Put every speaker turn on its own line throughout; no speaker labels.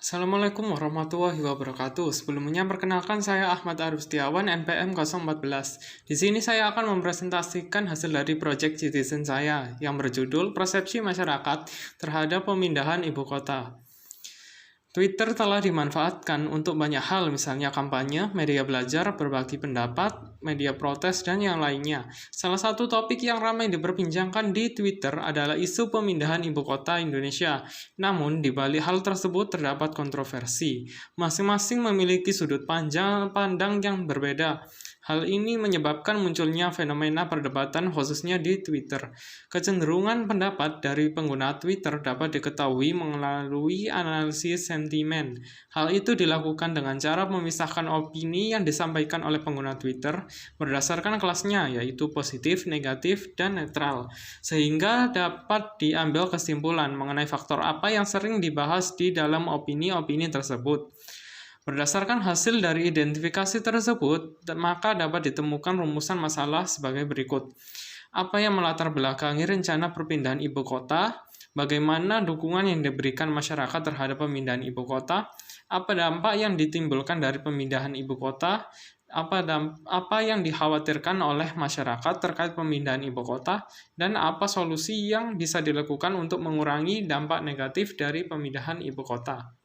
Assalamualaikum warahmatullahi wabarakatuh. Sebelumnya perkenalkan saya Ahmad Arif Setiawan NPM 014. Di sini saya akan mempresentasikan hasil dari proyek citizen saya yang berjudul Persepsi Masyarakat terhadap Pemindahan Ibu Kota. Twitter telah dimanfaatkan untuk banyak hal, misalnya kampanye, media belajar, berbagi pendapat, media protes, dan yang lainnya. Salah satu topik yang ramai diperbincangkan di Twitter adalah isu pemindahan ibu kota Indonesia. Namun, di balik hal tersebut terdapat kontroversi. Masing-masing memiliki sudut pandang yang berbeda. Hal ini menyebabkan munculnya fenomena perdebatan khususnya di Twitter. Kecenderungan pendapat dari pengguna Twitter dapat diketahui melalui analisis sentimen. Hal itu dilakukan dengan cara memisahkan opini yang disampaikan oleh pengguna Twitter berdasarkan kelasnya, yaitu positif, negatif, dan netral, sehingga dapat diambil kesimpulan mengenai faktor apa yang sering dibahas di dalam opini-opini tersebut. Berdasarkan hasil dari identifikasi tersebut, maka dapat ditemukan rumusan masalah sebagai berikut. Apa yang melatar belakangi rencana perpindahan ibu kota? Bagaimana dukungan yang diberikan masyarakat terhadap pemindahan ibu kota? Apa dampak yang ditimbulkan dari pemindahan ibu kota? Apa yang dikhawatirkan oleh masyarakat terkait pemindahan ibu kota? Dan apa solusi yang bisa dilakukan untuk mengurangi dampak negatif dari pemindahan ibu kota?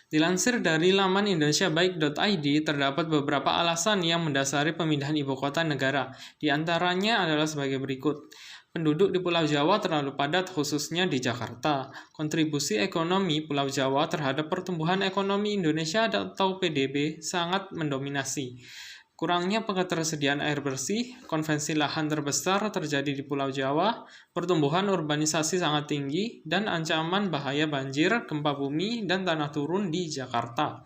Dilansir dari laman indonesiabaik.id, terdapat beberapa alasan yang mendasari pemindahan ibu kota negara. Di antaranya adalah sebagai berikut. Penduduk di Pulau Jawa terlalu padat, khususnya di Jakarta. Kontribusi ekonomi Pulau Jawa terhadap pertumbuhan ekonomi Indonesia atau PDB sangat mendominasi. Kurangnya ketersediaan air bersih, konvensi lahan terbesar terjadi di Pulau Jawa, pertumbuhan urbanisasi sangat tinggi, dan ancaman bahaya banjir, gempa bumi, dan tanah turun di Jakarta.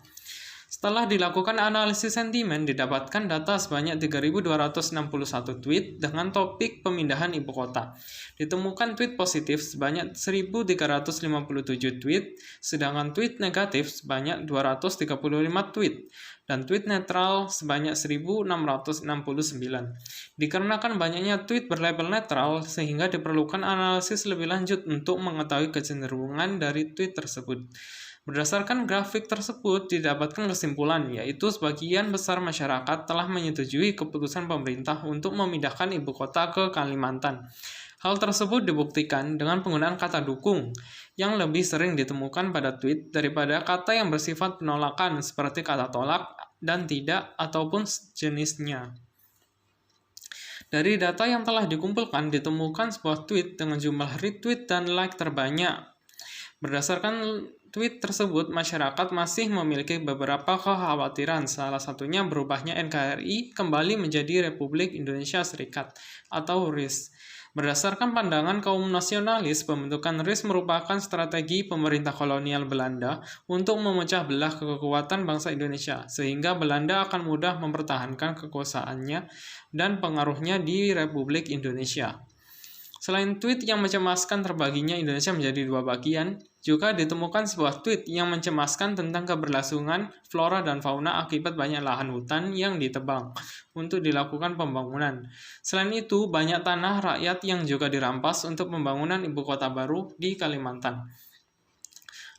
Setelah dilakukan analisis sentimen, didapatkan data sebanyak 3.261 tweet dengan topik pemindahan ibu kota. Ditemukan tweet positif sebanyak 1.357 tweet, sedangkan tweet negatif sebanyak 235 tweet, dan tweet netral sebanyak 1.669. Dikarenakan banyaknya tweet berlabel netral, sehingga diperlukan analisis lebih lanjut untuk mengetahui kecenderungan dari tweet tersebut. Berdasarkan grafik tersebut, didapatkan kesimpulan, yaitu sebagian besar masyarakat telah menyetujui keputusan pemerintah untuk memindahkan ibu kota ke Kalimantan. Hal tersebut dibuktikan dengan penggunaan kata dukung, yang lebih sering ditemukan pada tweet daripada kata yang bersifat penolakan seperti kata tolak dan tidak ataupun jenisnya. Dari data yang telah dikumpulkan, ditemukan sebuah tweet dengan jumlah retweet dan like terbanyak. Berdasarkan tweet tersebut, masyarakat masih memiliki beberapa kekhawatiran, salah satunya berubahnya NKRI kembali menjadi Republik Indonesia Serikat atau RIS. Berdasarkan pandangan kaum nasionalis, pembentukan RIS merupakan strategi pemerintah kolonial Belanda untuk memecah belah kekuatan bangsa Indonesia, sehingga Belanda akan mudah mempertahankan kekuasaannya dan pengaruhnya di Republik Indonesia. Selain tweet yang mencemaskan terbaginya Indonesia menjadi dua bagian, juga ditemukan sebuah tweet yang mencemaskan tentang keberlangsungan flora dan fauna akibat banyak lahan hutan yang ditebang untuk dilakukan pembangunan. Selain itu, banyak tanah rakyat yang juga dirampas untuk pembangunan ibu kota baru di Kalimantan.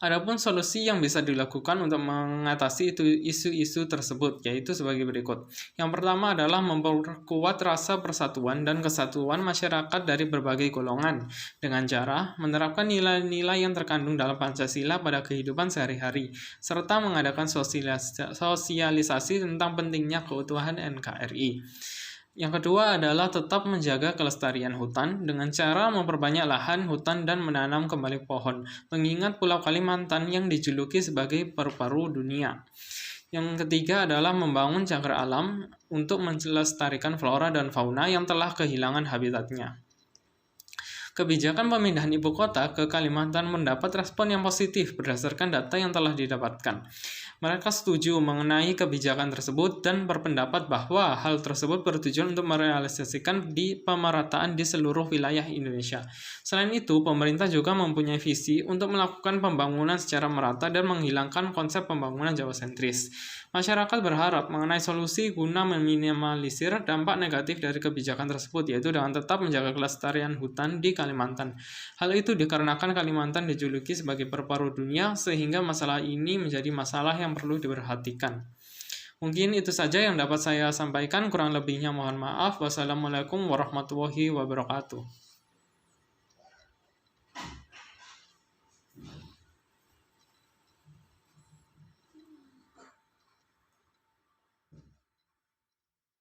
Adapun solusi yang bisa dilakukan untuk mengatasi isu-isu tersebut, yaitu sebagai berikut. Yang pertama adalah memperkuat rasa persatuan dan kesatuan masyarakat dari berbagai golongan, dengan cara menerapkan nilai-nilai yang terkandung dalam Pancasila pada kehidupan sehari-hari, serta mengadakan sosialisasi tentang pentingnya keutuhan NKRI. Yang kedua adalah tetap menjaga kelestarian hutan dengan cara memperbanyak lahan hutan dan menanam kembali pohon, mengingat Pulau Kalimantan yang dijuluki sebagai paru-paru dunia. Yang ketiga adalah membangun cagar alam untuk melestarikan flora dan fauna yang telah kehilangan habitatnya. Kebijakan pemindahan ibu kota ke Kalimantan mendapat respon yang positif berdasarkan data yang telah didapatkan. Mereka setuju mengenai kebijakan tersebut dan berpendapat bahwa hal tersebut bertujuan untuk merealisasikan pemerataan di seluruh wilayah Indonesia. Selain itu, pemerintah juga mempunyai visi untuk melakukan pembangunan secara merata dan menghilangkan konsep pembangunan Jawa sentris. Masyarakat berharap mengenai solusi guna meminimalisir dampak negatif dari kebijakan tersebut, yaitu dengan tetap menjaga kelestarian hutan di Kalimantan. Hal itu dikarenakan Kalimantan dijuluki sebagai perparu dunia, sehingga masalah ini menjadi masalah yang perlu diperhatikan. Mungkin itu saja yang dapat saya sampaikan, kurang lebihnya mohon maaf. Wassalamualaikum warahmatullahi wabarakatuh.